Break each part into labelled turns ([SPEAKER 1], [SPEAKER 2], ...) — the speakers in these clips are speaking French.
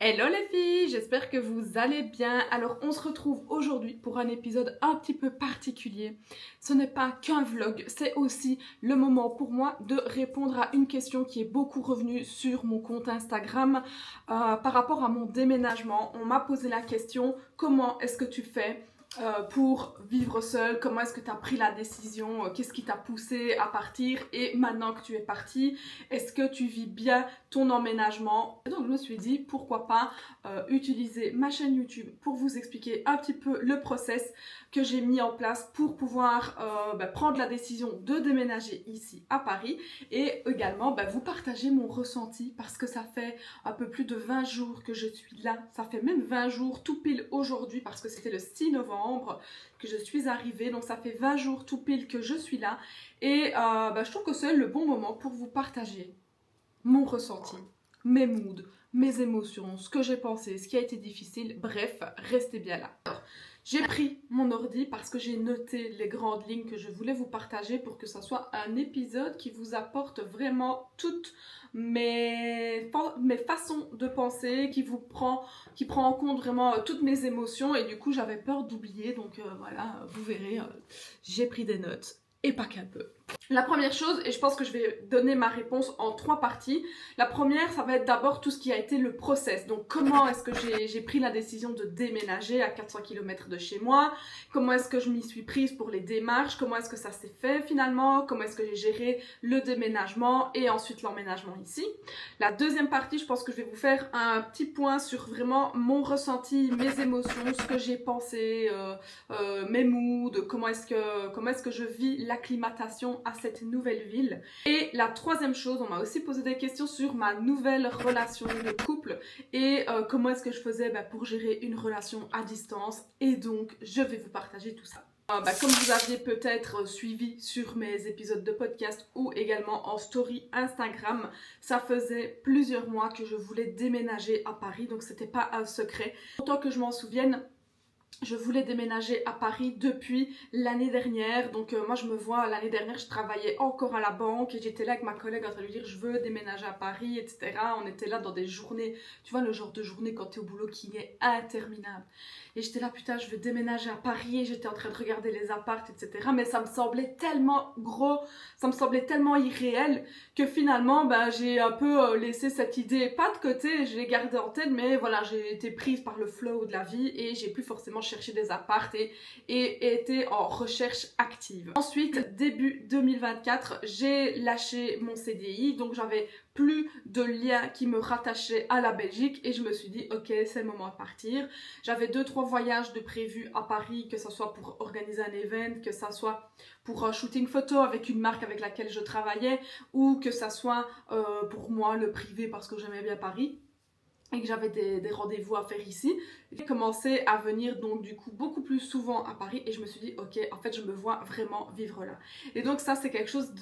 [SPEAKER 1] Hello les filles, j'espère que vous allez bien. Alors on se retrouve aujourd'hui pour un épisode un petit peu particulier. Ce n'est pas qu'un vlog, c'est aussi le moment pour moi de répondre à une question qui est beaucoup revenue sur mon compte Instagram par rapport à mon déménagement. On m'a posé la question, comment est-ce que tu fais pour vivre seule, comment est-ce que tu as pris la décision, qu'est-ce qui t'a poussé à partir et maintenant que tu es partie, est-ce que tu vis bien ton emménagement? Et donc je me suis dit pourquoi pas utiliser ma chaîne YouTube pour vous expliquer un petit peu le process que j'ai mis en place pour pouvoir prendre la décision de déménager ici à Paris et également vous partager mon ressenti parce que ça fait un peu plus de 20 jours que je suis là, ça fait même 20 jours tout pile aujourd'hui parce que c'était le 6 novembre que je suis arrivée, donc ça fait 20 jours tout pile que je suis là et je trouve que c'est le bon moment pour vous partager mon ressenti, mes moods, mes émotions, ce que j'ai pensé, ce qui a été difficile, bref, restez bien là. Alors, j'ai pris mon ordi parce que j'ai noté les grandes lignes que je voulais vous partager pour que ça soit un épisode qui vous apporte vraiment toutes mes façons de penser, qui prend en compte vraiment toutes mes émotions et du coup j'avais peur d'oublier, donc voilà, vous verrez, j'ai pris des notes et pas qu'un peu. La première chose, et je pense que je vais donner ma réponse en 3 parties. La première, ça va être d'abord tout ce qui a été le process. Donc comment est-ce que j'ai pris la décision de déménager à 400 km de chez moi? Comment est-ce que je m'y suis prise pour les démarches? Comment est-ce que ça s'est fait finalement? Comment est-ce que j'ai géré le déménagement et ensuite l'emménagement ici? La deuxième partie, je pense que je vais vous faire un petit point sur vraiment mon ressenti, mes émotions, ce que j'ai pensé, mes moods, comment est-ce que je vis l'acclimatation à cette nouvelle ville. Et la troisième chose, on m'a aussi posé des questions sur ma nouvelle relation de couple et comment est-ce que je faisais pour gérer une relation à distance, et donc je vais vous partager tout ça. Comme vous aviez peut-être suivi sur mes épisodes de podcast ou également en story Instagram, ça faisait plusieurs mois que je voulais déménager à Paris, donc c'était pas un secret. Autant que je m'en souvienne, je voulais déménager à Paris depuis l'année dernière, donc moi je me vois, l'année dernière je travaillais encore à la banque et j'étais là avec ma collègue en train de lui dire je veux déménager à Paris, etc. On était là dans des journées, tu vois le genre de journée quand t'es au boulot qui est interminable. Et j'étais là putain je veux déménager à Paris et j'étais en train de regarder les apparts, etc. Mais ça me semblait tellement gros, ça me semblait tellement irréel que finalement j'ai un peu laissé cette idée pas de côté, je l'ai gardée en tête, mais voilà j'ai été prise par le flow de la vie et j'ai plus forcément cherché des apparts et été en recherche active. Ensuite, début 2024, j'ai lâché mon CDI, donc j'avais plus de lien qui me rattachait à la Belgique et je me suis dit ok c'est le moment de partir. J'avais 2-3 voyages de prévus à Paris, que ça soit pour organiser un event, que ça soit pour un shooting photo avec une marque avec laquelle je travaillais ou que ça soit pour moi le privé parce que j'aimais bien Paris et que j'avais des rendez-vous à faire ici. J'ai commencé à venir donc du coup beaucoup plus souvent à Paris et je me suis dit ok en fait je me vois vraiment vivre là. Et donc ça c'est quelque chose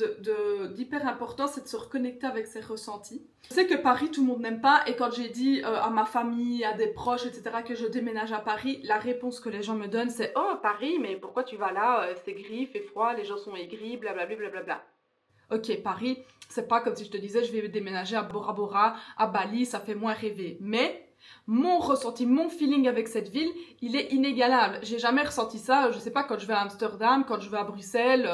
[SPEAKER 1] d'hyper important, c'est de se reconnecter avec ses ressentis. Je sais que Paris tout le monde n'aime pas et quand j'ai dit à ma famille, à des proches etc que je déménage à Paris, la réponse que les gens me donnent c'est oh Paris mais pourquoi tu vas là, c'est gris, il fait froid, les gens sont aigris, blablabla blablabla. Ok, Paris, c'est pas comme si je te disais je vais déménager à Bora Bora, à Bali, ça fait moins rêver. Mais mon ressenti, mon feeling avec cette ville, il est inégalable. J'ai jamais ressenti ça, je sais pas, quand je vais à Amsterdam, quand je vais à Bruxelles,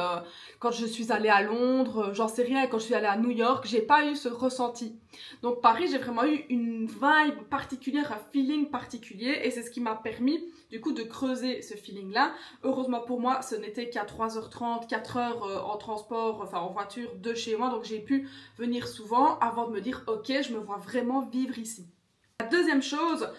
[SPEAKER 1] quand je suis allée à Londres, j'en sais rien, quand je suis allée à New York, j'ai pas eu ce ressenti. Donc Paris, j'ai vraiment eu une vibe particulière, un feeling particulier et c'est ce qui m'a permis du coup de creuser ce feeling là. Heureusement pour moi ce n'était qu'à 3h30, 4h en transport, enfin en voiture de chez moi, donc j'ai pu venir souvent avant de me dire ok je me vois vraiment vivre ici. La deuxième chose,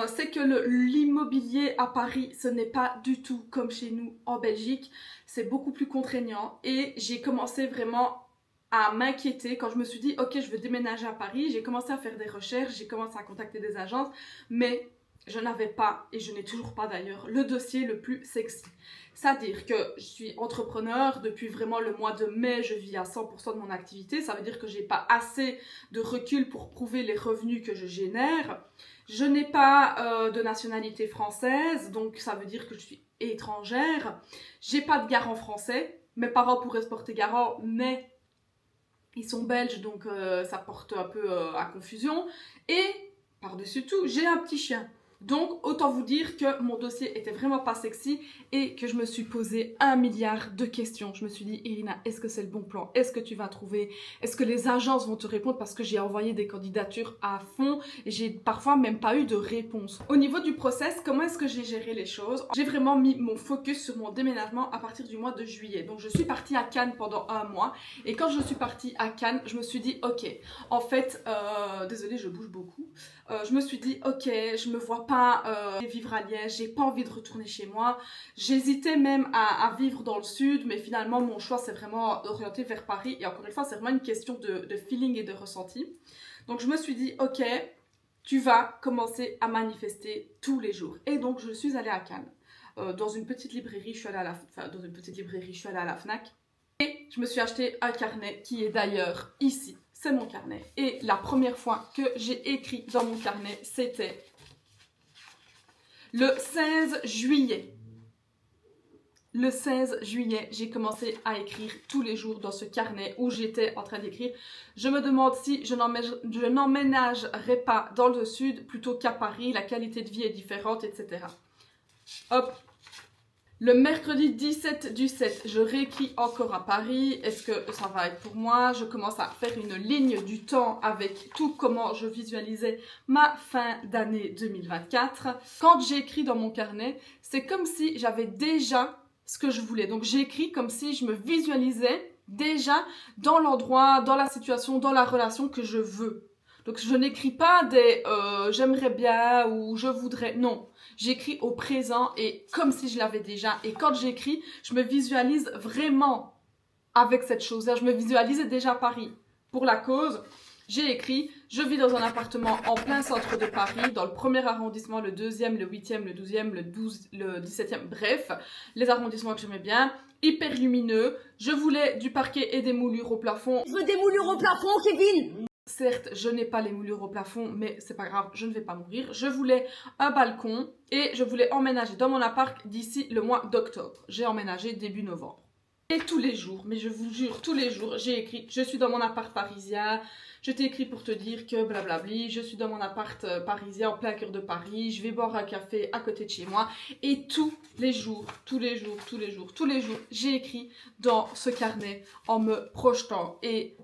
[SPEAKER 1] c'est que l'immobilier à Paris, ce n'est pas du tout comme chez nous en Belgique, c'est beaucoup plus contraignant et j'ai commencé vraiment à m'inquiéter quand je me suis dit ok je veux déménager à Paris, j'ai commencé à faire des recherches, j'ai commencé à contacter des agences, mais je n'avais pas, et je n'ai toujours pas d'ailleurs, le dossier le plus sexy. C'est-à-dire que je suis entrepreneur, depuis vraiment le mois de mai, je vis à 100% de mon activité, ça veut dire que j'ai pas assez de recul pour prouver les revenus que je génère. Je n'ai pas de nationalité française, donc ça veut dire que je suis étrangère. J'ai pas de garant français, mes parents pourraient se porter garant, mais ils sont belges, donc ça porte un peu à confusion. Et par-dessus tout, j'ai un petit chien. Donc, autant vous dire que mon dossier était vraiment pas sexy et que je me suis posé 1 milliard de questions. Je me suis dit, Irina, est-ce que c'est le bon plan? Est-ce que tu vas trouver? Est-ce que les agences vont te répondre? Parce que j'ai envoyé des candidatures à fond et j'ai parfois même pas eu de réponse. Au niveau du process, comment est-ce que j'ai géré les choses? J'ai vraiment mis mon focus sur mon déménagement à partir du mois de juillet. Donc, je suis partie à Cannes pendant 1 mois et quand je suis partie à Cannes, je me suis dit, ok, en fait, désolée, je bouge beaucoup. Je me suis dit, ok, je me vois pas vivre à Liège, j'ai pas envie de retourner chez moi. J'hésitais même à vivre dans le sud, mais finalement mon choix s'est vraiment orienté vers Paris. Et encore une fois, c'est vraiment une question de feeling et de ressenti. Donc je me suis dit, ok, tu vas commencer à manifester tous les jours. Et donc je suis allée à Cannes. Dans une petite librairie, je suis allée à la Fnac. Et je me suis acheté un carnet qui est d'ailleurs ici. C'est mon carnet. Et la première fois que j'ai écrit dans mon carnet, c'était le 16 juillet. Le 16 juillet, j'ai commencé à écrire tous les jours dans ce carnet où j'étais en train d'écrire. Je me demande si je n'emménagerai pas dans le sud plutôt qu'à Paris. La qualité de vie est différente, etc. Hop. Le mercredi 17 du 7, je réécris encore à Paris. Est-ce que ça va être pour moi? Je commence à faire une ligne du temps avec tout comment je visualisais ma fin d'année 2024. Quand j'écris dans mon carnet, c'est comme si j'avais déjà ce que je voulais. Donc j'écris comme si je me visualisais déjà dans l'endroit, dans la situation, dans la relation que je veux. Donc je n'écris pas des j'aimerais bien ou je voudrais, non. J'écris au présent et comme si je l'avais déjà. Et quand j'écris, je me visualise vraiment avec cette chose-là. Je me visualisais déjà Paris. Pour la cause, j'ai écrit, je vis dans un appartement en plein centre de Paris, dans le 1er arrondissement, le 2e, le 8e, le 12e, le 17e, bref, les arrondissements que j'aimais bien, hyper lumineux. Je voulais du parquet et des moulures au plafond.
[SPEAKER 2] Je veux des moulures au plafond, Kevin!
[SPEAKER 1] Certes, je n'ai pas les moulures au plafond, mais c'est pas grave, je ne vais pas mourir. Je voulais un balcon et je voulais emménager dans mon appart d'ici le mois d'octobre. J'ai emménagé début novembre. Et tous les jours, mais je vous jure, tous les jours, j'ai écrit « Je suis dans mon appart parisien », je t'ai écrit pour te dire que blablabli, je suis dans mon appart parisien en plein cœur de Paris, je vais boire un café à côté de chez moi. Et tous les jours, j'ai écrit dans ce carnet en me projetant. Et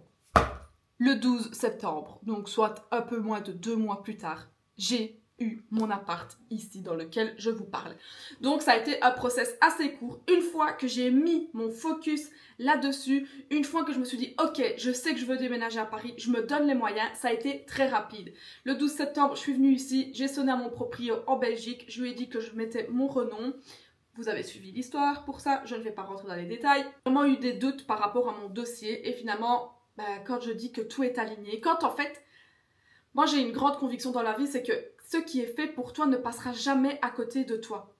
[SPEAKER 1] le 12 septembre, donc soit un peu moins de 2 mois plus tard, j'ai eu mon appart ici dans lequel je vous parle. Donc ça a été un process assez court. Une fois que j'ai mis mon focus là-dessus, une fois que je me suis dit ok, je sais que je veux déménager à Paris, je me donne les moyens, ça a été très rapide. Le 12 septembre, je suis venue ici, j'ai sonné à mon proprio en Belgique, je lui ai dit que je mettais mon renom. Vous avez suivi l'histoire pour ça, je ne vais pas rentrer dans les détails. J'ai vraiment eu des doutes par rapport à mon dossier et finalement, quand je dis que tout est aligné, quand en fait, moi j'ai une grande conviction dans la vie, c'est que ce qui est fait pour toi ne passera jamais à côté de toi.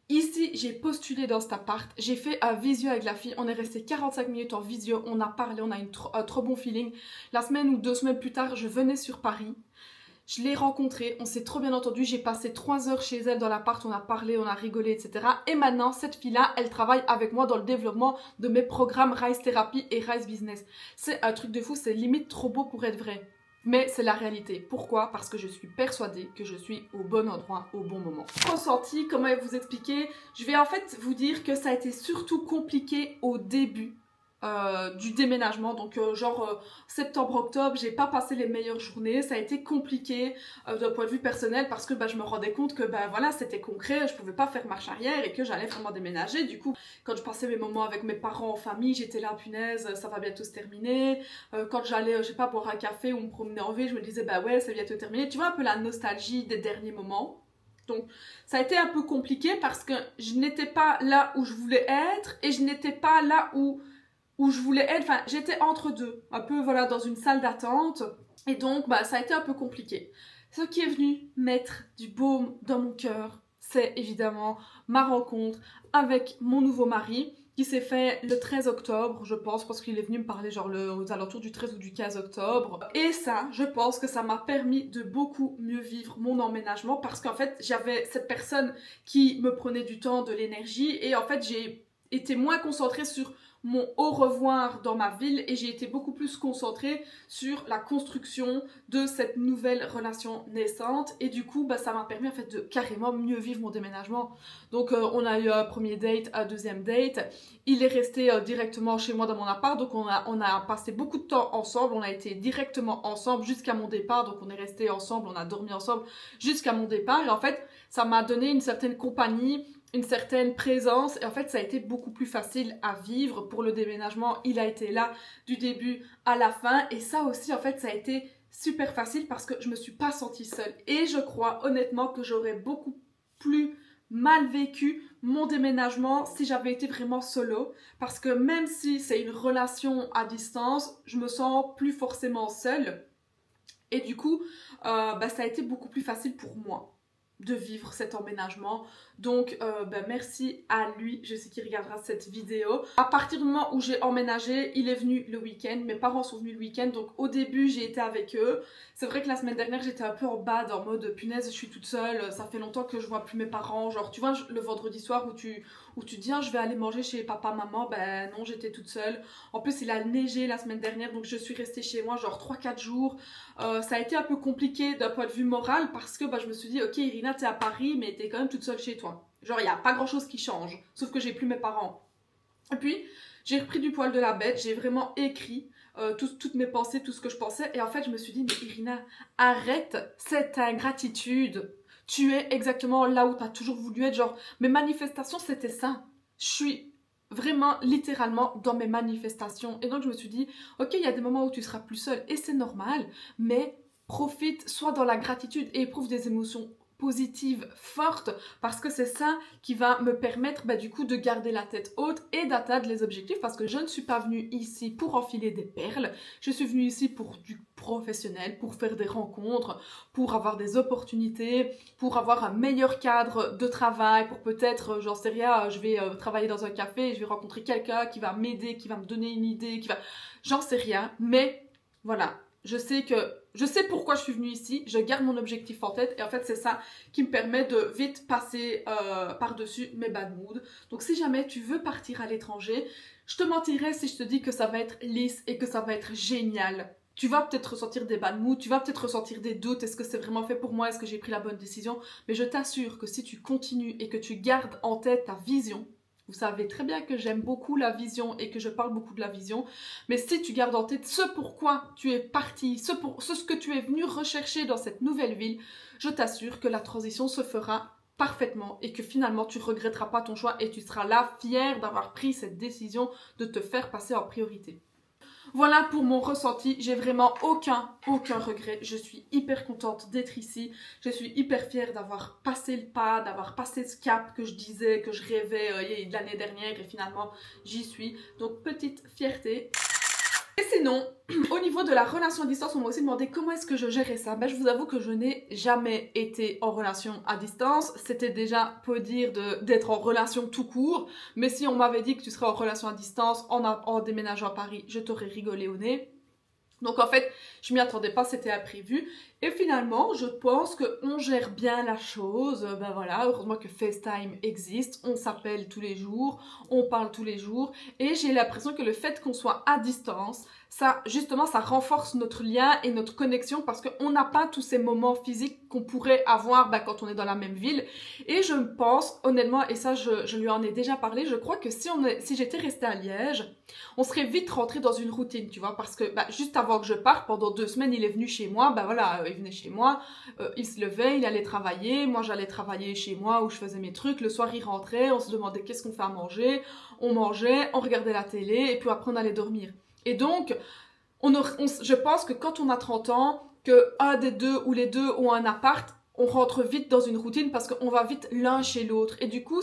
[SPEAKER 1] Ici, j'ai postulé dans cet appart, j'ai fait un visio avec la fille, on est resté 45 minutes en visio, on a parlé, on a eu un trop bon feeling. La semaine ou 2 semaines plus tard, je venais sur Paris. Je l'ai rencontrée, on s'est trop bien entendu, j'ai passé 3 heures chez elle dans l'appart, on a parlé, on a rigolé, etc. Et maintenant, cette fille-là, elle travaille avec moi dans le développement de mes programmes Rise Therapy et Rise Business. C'est un truc de fou, c'est limite trop beau pour être vrai. Mais c'est la réalité. Pourquoi? Parce que je suis persuadée que je suis au bon endroit, au bon moment. Ressenti, comment vous expliquer? Je vais en fait vous dire que ça a été surtout compliqué au début. Du déménagement, donc septembre-octobre, j'ai pas passé les meilleures journées, ça a été compliqué d'un point de vue personnel parce que je me rendais compte que voilà, c'était concret, je pouvais pas faire marche arrière et que j'allais vraiment déménager. Du coup, quand je passais mes moments avec mes parents en famille, j'étais là, punaise, ça va bientôt se terminer. Quand j'allais, je sais pas, boire un café ou me promener en ville, je me disais ouais, c'est bientôt terminé. Tu vois, un peu la nostalgie des derniers moments. Donc, ça a été un peu compliqué parce que je n'étais pas là où je voulais être et je n'étais pas là où je voulais être, enfin j'étais entre deux, un peu voilà dans une salle d'attente et donc ça a été un peu compliqué. Ce qui est venu mettre du baume dans mon cœur, c'est évidemment ma rencontre avec mon nouveau mari qui s'est fait le 13 octobre, je pense, parce qu'il est venu me parler genre aux alentours du 13 ou du 15 octobre. Et ça, je pense que ça m'a permis de beaucoup mieux vivre mon emménagement parce qu'en fait, j'avais cette personne qui me prenait du temps, de l'énergie et en fait, j'ai été moins concentrée sur mon au revoir dans ma ville et j'ai été beaucoup plus concentrée sur la construction de cette nouvelle relation naissante et du coup ça m'a permis en fait de carrément mieux vivre mon déménagement. Donc on a eu un premier date, un deuxième date, il est resté directement chez moi dans mon appart, donc on a passé beaucoup de temps ensemble, on a été directement ensemble jusqu'à mon départ, donc on est resté ensemble, on a dormi ensemble jusqu'à mon départ et en fait ça m'a donné une certaine compagnie, une certaine présence et en fait ça a été beaucoup plus facile à vivre pour le déménagement. Il a été là du début à la fin et ça aussi en fait ça a été super facile parce que je me suis pas sentie seule et je crois honnêtement que j'aurais beaucoup plus mal vécu mon déménagement si j'avais été vraiment solo parce que même si c'est une relation à distance, je me sens plus forcément seule et du coup ça a été beaucoup plus facile pour moi de vivre cet emménagement. Donc merci à lui, je sais qu'il regardera cette vidéo. À partir du moment où j'ai emménagé, il est venu le week-end, mes parents sont venus le week-end, donc au début j'ai été avec eux. C'est vrai que la semaine dernière j'étais un peu en bad, en mode punaise je suis toute seule, ça fait longtemps que je vois plus mes parents, genre tu vois le vendredi soir où tu dis je vais aller manger chez papa maman, ben non j'étais toute seule. En plus il a neigé la semaine dernière donc je suis restée chez moi genre 3-4 jours. Ça a été un peu compliqué d'un point de vue moral parce que je me suis dit ok Irina t'es à Paris mais t'es quand même toute seule chez toi. Genre il n'y a pas grand chose qui change, sauf que j'ai plus mes parents. Et puis j'ai repris du poil de la bête, j'ai vraiment écrit toutes mes pensées, tout ce que je pensais et en fait je me suis dit mais Irina arrête cette ingratitude. Tu es exactement là où tu as toujours voulu être, genre mes manifestations c'était ça. Je suis vraiment littéralement dans mes manifestations et donc je me suis dit ok il y a des moments où tu seras plus seule et c'est normal mais profite, sois dans la gratitude et éprouve des émotions positives, fortes, parce que c'est ça qui va me permettre du coup de garder la tête haute et d'atteindre les objectifs parce que je ne suis pas venue ici pour enfiler des perles, je suis venue ici pour du professionnel, pour faire des rencontres, pour avoir des opportunités, pour avoir un meilleur cadre de travail, pour peut-être, j'en sais rien, je vais travailler dans un café et je vais rencontrer quelqu'un qui va m'aider, qui va me donner une idée, j'en sais rien, mais voilà. Je sais pourquoi je suis venue ici, je garde mon objectif en tête et en fait c'est ça qui me permet de vite passer par-dessus mes bad moods. Donc si jamais tu veux partir à l'étranger, je te mentirais si je te dis que ça va être lisse et que ça va être génial. Tu vas peut-être ressentir des bad moods, tu vas peut-être ressentir des doutes, est-ce que c'est vraiment fait pour moi, est-ce que j'ai pris la bonne décision? Mais je t'assure que si tu continues et que tu gardes en tête ta vision, vous savez très bien que j'aime beaucoup la vision et que je parle beaucoup de la vision. Mais si tu gardes en tête ce pourquoi tu es parti, ce que tu es venu rechercher dans cette nouvelle ville, je t'assure que la transition se fera parfaitement et que finalement tu ne regretteras pas ton choix et tu seras là fier d'avoir pris cette décision de te faire passer en priorité. Voilà pour mon ressenti, j'ai vraiment aucun regret, je suis hyper contente d'être ici, je suis hyper fière d'avoir passé le pas, d'avoir passé ce cap que je disais, que je rêvais l'année dernière et finalement j'y suis, donc petite fierté. Et sinon, au niveau de la relation à distance, on m'a aussi demandé comment est-ce que je gérais ça. Je vous avoue que je n'ai jamais été en relation à distance. C'était déjà peu dire d'être en relation tout court. Mais si on m'avait dit que tu serais en relation à distance en déménageant à Paris, je t'aurais rigolé au nez. Donc en fait, je m'y attendais pas, c'était imprévu. Et finalement, je pense qu'on gère bien la chose. Voilà, heureusement que FaceTime existe. On s'appelle tous les jours, on parle tous les jours. Et j'ai l'impression que le fait qu'on soit à distance, ça, justement, ça renforce notre lien et notre connexion parce qu'on n'a pas tous ces moments physiques qu'on pourrait avoir quand on est dans la même ville. Et je pense, honnêtement, et ça, je lui en ai déjà parlé, je crois que si j'étais restée à Liège, on serait vite rentré dans une routine, tu vois, parce que juste avant que je parte, pendant 2 semaines, il est venu chez moi, il venait chez moi, il se levait, il allait travailler, moi j'allais travailler chez moi où je faisais mes trucs, le soir il rentrait, on se demandait qu'est-ce qu'on fait à manger, on mangeait, on regardait la télé, et puis après on allait dormir. Et donc, je pense que quand on a 30 ans, que un des deux ou les deux ont un appart, on rentre vite dans une routine parce qu'on va vite l'un chez l'autre. Et du coup,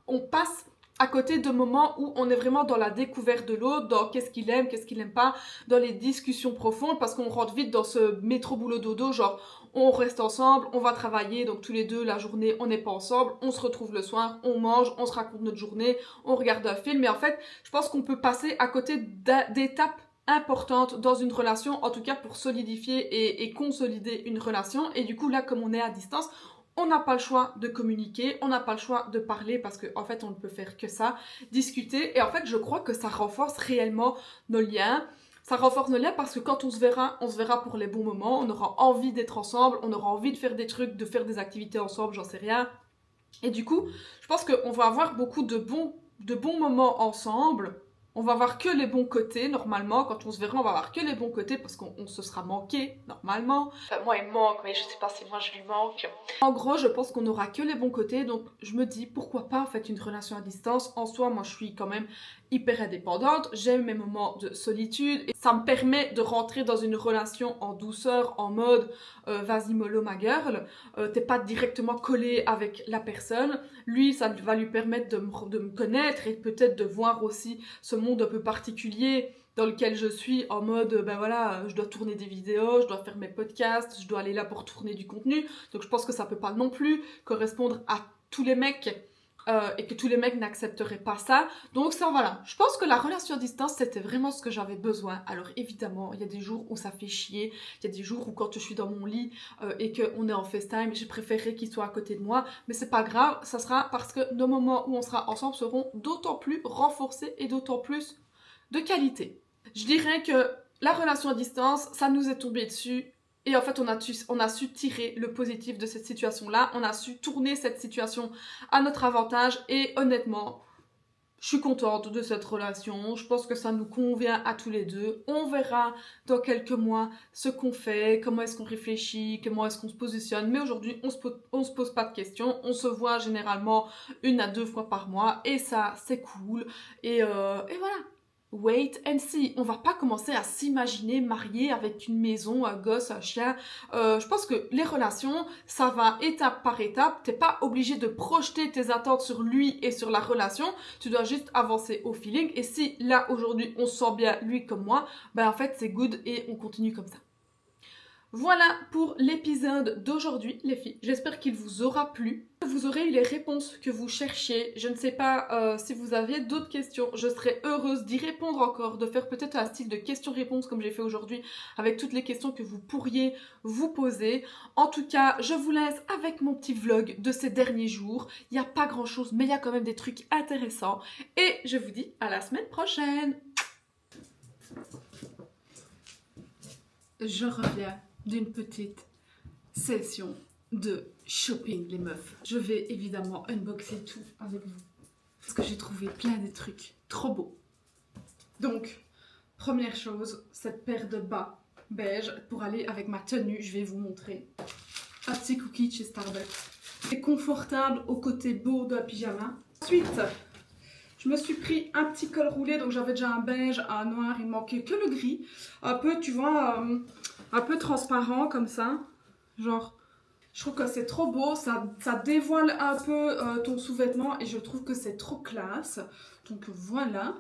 [SPEAKER 1] on passe à côté de moments où on est vraiment dans la découverte de l'autre, dans qu'est-ce qu'il aime, qu'est-ce qu'il n'aime pas, dans les discussions profondes, parce qu'on rentre vite dans ce métro boulot dodo, genre on reste ensemble, on va travailler, donc tous les deux la journée on n'est pas ensemble, on se retrouve le soir, on mange, on se raconte notre journée, on regarde un film, mais en fait je pense qu'on peut passer à côté d'étapes importantes dans une relation, en tout cas pour solidifier et consolider une relation, et du coup là comme on est à distance, on n'a pas le choix de communiquer, on n'a pas le choix de parler parce qu'en fait on ne peut faire que ça, discuter. Et en fait je crois que ça renforce réellement nos liens. Ça renforce nos liens parce que quand on se verra pour les bons moments, on aura envie d'être ensemble, on aura envie de faire des trucs, de faire des activités ensemble, j'en sais rien. Et du coup, je pense qu'on va avoir beaucoup de bons moments ensemble. On va voir que les bons côtés, normalement. Quand on se verra, on va voir que les bons côtés parce qu'on se sera manqué, normalement. Enfin, moi, il me manque, mais je sais pas si moi je lui manque. En gros, je pense qu'on aura que les bons côtés. Donc, je me dis, pourquoi pas, en fait, une relation à distance. En soi, moi, je suis quand même hyper indépendante. J'aime mes moments de solitude. Et ça me permet de rentrer dans une relation en douceur, en mode vas-y, mollo, ma girl. T'es pas directement collé avec la personne. Lui, ça va lui permettre de me connaître et peut-être de voir aussi ce monde un peu particulier dans lequel je suis, en mode, ben voilà, je dois tourner des vidéos, je dois faire mes podcasts, je dois aller là pour tourner du contenu. Donc je pense que ça peut pas non plus correspondre à tous les mecs et que tous les mecs n'accepteraient pas ça. Donc ça, voilà. Je pense que la relation à distance, c'était vraiment ce que j'avais besoin. Alors évidemment, il y a des jours où ça fait chier. Il y a des jours où quand je suis dans mon lit et qu'on est en FaceTime, j'ai préféré qu'il soit à côté de moi. Mais c'est pas grave, ça sera parce que nos moments où on sera ensemble seront d'autant plus renforcés et d'autant plus de qualité. Je dirais que la relation à distance, ça nous est tombé dessus. Et en fait, on a su tirer le positif de cette situation-là. On a su tourner cette situation à notre avantage. Et honnêtement, je suis contente de cette relation. Je pense que ça nous convient à tous les deux. On verra dans quelques mois ce qu'on fait, comment est-ce qu'on réfléchit, comment est-ce qu'on se positionne. Mais aujourd'hui, on se pose pas de questions. On se voit généralement 1 à 2 fois par mois. Et ça, c'est cool. Et voilà. Wait and see. On va pas commencer à s'imaginer marié avec une maison, un gosse, un chien. Je pense que les relations, ça va étape par étape. T'es pas obligé de projeter tes attentes sur lui et sur la relation. Tu dois juste avancer au feeling. Et si là, aujourd'hui, on se sent bien, lui comme moi, ben en fait, c'est good et on continue comme ça. Voilà pour l'épisode d'aujourd'hui, les filles. J'espère qu'il vous aura plu. Vous aurez eu les réponses que vous cherchiez. Je ne sais pas si vous aviez d'autres questions. Je serais heureuse d'y répondre encore, de faire peut-être un style de questions-réponses comme j'ai fait aujourd'hui, avec toutes les questions que vous pourriez vous poser. En tout cas, je vous laisse avec mon petit vlog de ces derniers jours. Il n'y a pas grand-chose, mais il y a quand même des trucs intéressants. Et je vous dis à la semaine prochaine. Je reviens d'une petite session de shopping, les meufs. Je vais évidemment unboxer tout avec vous parce que j'ai trouvé plein de trucs trop beaux. Donc, première chose, cette paire de bas beige pour aller avec ma tenue. Je vais vous montrer un petit cookie chez Starbucks. C'est confortable au côté beau d'un pyjama. Ensuite, je me suis pris un petit col roulé, donc j'avais déjà un beige, un noir, il manquait que le gris. Un peu, tu vois, un peu transparent comme ça. Genre, je trouve que c'est trop beau, ça dévoile un peu ton sous-vêtement et je trouve que c'est trop classe. Donc voilà,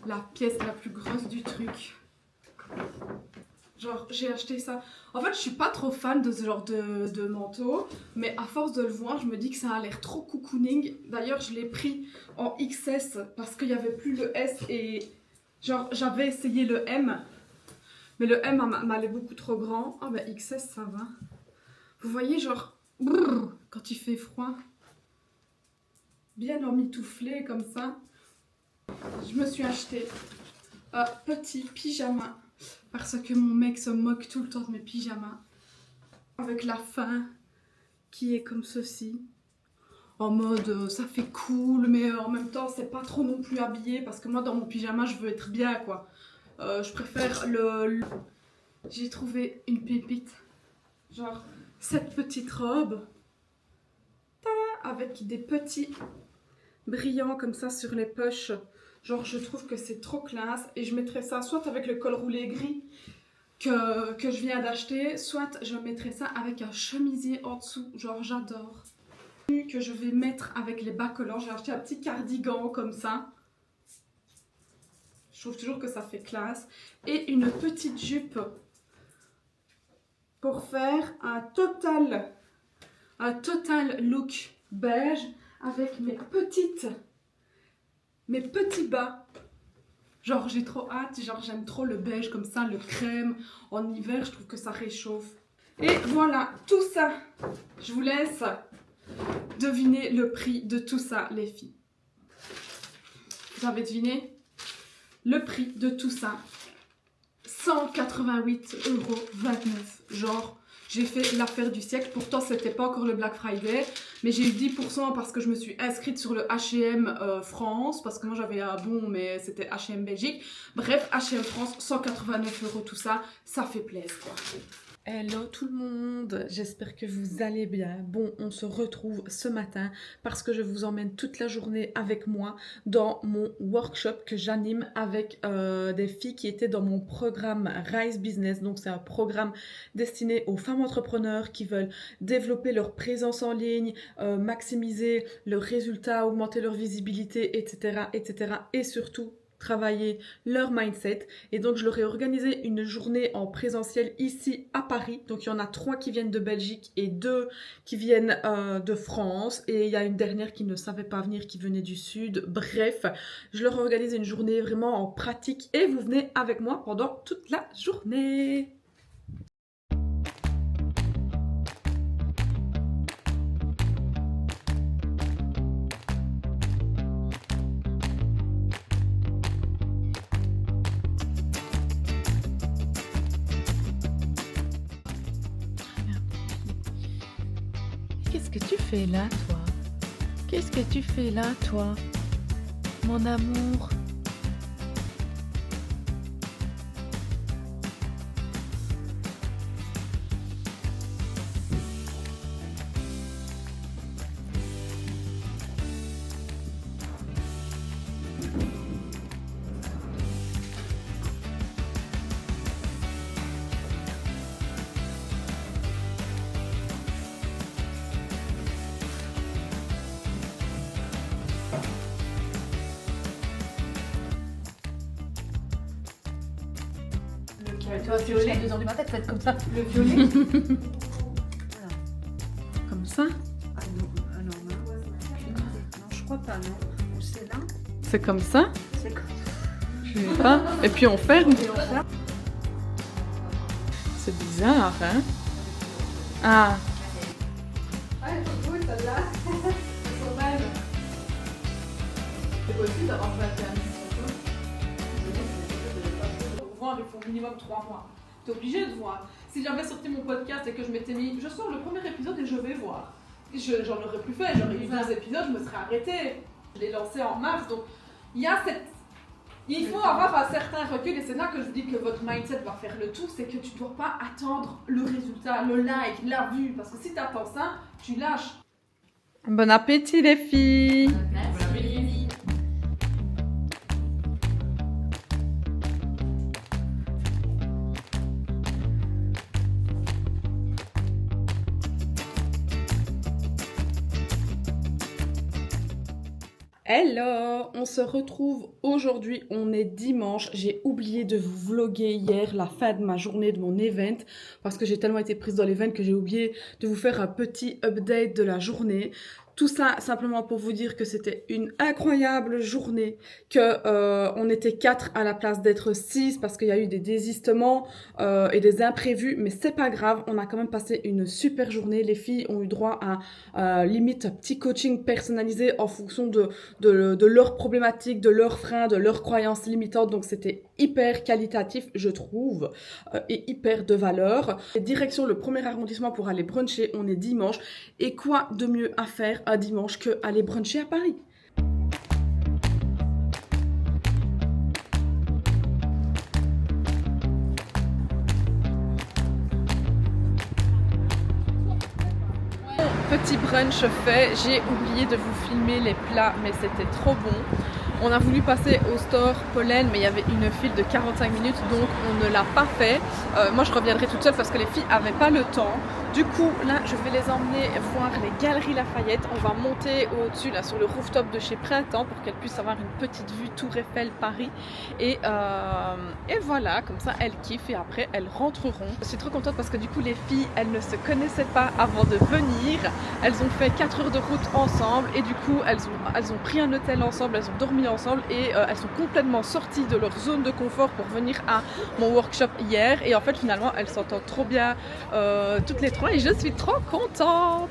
[SPEAKER 1] la pièce la plus grosse du truc. Genre, j'ai acheté ça. En fait, je suis pas trop fan de ce genre de manteau, mais à force de le voir, je me dis que ça a l'air trop cocooning. D'ailleurs, je l'ai pris en XS parce qu'il n'y avait plus le S et genre, j'avais essayé le M, mais le M m'allait beaucoup trop grand. Ah bah XS, ça va. Vous voyez, genre, brrr, quand il fait froid, bien emmitouflé comme ça. Je me suis acheté un petit pyjama. Parce que mon mec se moque tout le temps de mes pyjamas. Avec la fin qui est comme ceci. En mode ça fait cool, mais en même temps c'est pas trop non plus habillé. Parce que moi dans mon pyjama je veux être bien quoi. Je préfère le... J'ai trouvé une pépite. Genre cette petite robe. Avec des petits brillants comme ça sur les poches. Genre je trouve que c'est trop classe et je mettrais ça soit avec le col roulé gris que je viens d'acheter, soit je mettrais ça avec un chemisier en dessous, genre j'adore. Que je vais mettre avec les bas collants, j'ai acheté un petit cardigan comme ça. Je trouve toujours que ça fait classe. Et une petite jupe pour faire un total look beige avec mes petits bas. Genre j'ai trop hâte, genre j'aime trop le beige comme ça, le crème. En hiver je trouve que ça réchauffe. Et voilà, tout ça. Je vous laisse deviner le prix de tout ça, les filles. Vous avez deviné? Le prix de tout ça, 188,29 €. Genre, j'ai fait l'affaire du siècle. Pourtant, c'était pas encore le Black Friday. Mais j'ai eu 10% parce que je me suis inscrite sur le H&M France. Parce que moi, j'avais un bon, mais c'était H&M Belgique. Bref, H&M France, 189 € tout ça. Ça fait plaisir, quoi. Hello tout le monde, j'espère que vous allez bien. Bon, on se retrouve ce matin parce que je vous emmène toute la journée avec moi dans mon workshop que j'anime avec des filles qui étaient dans mon programme Rise Business. Donc c'est un programme destiné aux femmes entrepreneurs qui veulent développer leur présence en ligne, maximiser leurs résultats, augmenter leur visibilité, etc., etc. Et surtout travailler leur mindset. Et donc je leur ai organisé une journée en présentiel ici à Paris. Donc il y en a 3 qui viennent de Belgique et 2 qui viennent de France, et il y a une dernière qui ne savait pas venir, qui venait du sud. Bref, je leur ai organisé une journée vraiment en pratique et vous venez avec moi pendant toute la journée.
[SPEAKER 3] Qu'est-ce que tu fais là, toi? Qu'est-ce que tu fais là, toi? Mon amour.
[SPEAKER 2] Toi, jusqu'à 2h du matin, tu peux être comme ça.
[SPEAKER 1] Le violet.
[SPEAKER 3] Comme ça?
[SPEAKER 2] Ah non, non, je crois pas, non. Ou c'est là?
[SPEAKER 1] C'est comme ça?
[SPEAKER 2] C'est comme
[SPEAKER 1] Je sais pas. Et puis on ferme.
[SPEAKER 2] ça.
[SPEAKER 1] C'est bizarre, hein? Ah.
[SPEAKER 2] Ah, elles sont cool, celles-là. Elles sont belles.
[SPEAKER 1] C'est possible d'avoir 21 minutes. Voir, il faut minimum 3 mois. T'es obligé de voir. Si j'avais sorti mon podcast et que je m'étais mis, je sors le premier épisode et je vais voir. J'en aurais plus fait, j'aurais eu 2 épisodes, je me serais arrêtée. Je l'ai lancé en mars, donc il y a cette... Il faut avoir un certain recul, et c'est là que je vous dis que votre mindset va faire le tout, c'est que tu ne dois pas attendre le résultat, le like, la vue, parce que si tu attends ça, tu lâches. Bon appétit les filles! Hello, on se retrouve aujourd'hui, on est dimanche. J'ai oublié de vous vlogger hier la fin de ma journée de mon event parce que j'ai tellement été prise dans l'event que j'ai oublié de vous faire un petit update de la journée. Tout ça simplement pour vous dire que c'était une incroyable journée, que on était 4 à la place d'être 6 parce qu'il y a eu des désistements et des imprévus, mais c'est pas grave, on a quand même passé une super journée. Les filles ont eu droit à limite un petit coaching personnalisé en fonction de leurs problématiques, de leurs freins, de leurs croyances limitantes, donc c'était hyper qualitatif je trouve et hyper de valeur. Direction le 1er arrondissement pour aller bruncher, on est dimanche, et quoi de mieux à faire un dimanche que aller bruncher à Paris. Petit brunch fait, j'ai oublié de vous filmer les plats mais c'était trop bon. On a voulu passer au store Pollen mais il y avait une file de 45 minutes donc on ne l'a pas fait. Moi je reviendrai toute seule parce que les filles n'avaient pas le temps. Du coup là je vais les emmener voir les Galeries Lafayette. On va monter au-dessus là sur le rooftop de chez Printemps pour qu'elles puissent avoir une petite vue Tour Eiffel Paris. Et
[SPEAKER 3] voilà, comme ça elles kiffent et après elles rentreront. Je suis trop contente parce que du coup les filles, elles ne se connaissaient pas avant de venir. Elles ont fait 4 heures de route ensemble et du coup elles ont pris un hôtel ensemble, elles ont dormi ensemble et elles sont complètement sorties de leur zone de confort pour venir à mon workshop hier. Et en fait finalement elles s'entendent trop bien toutes les trois et je suis trop contente.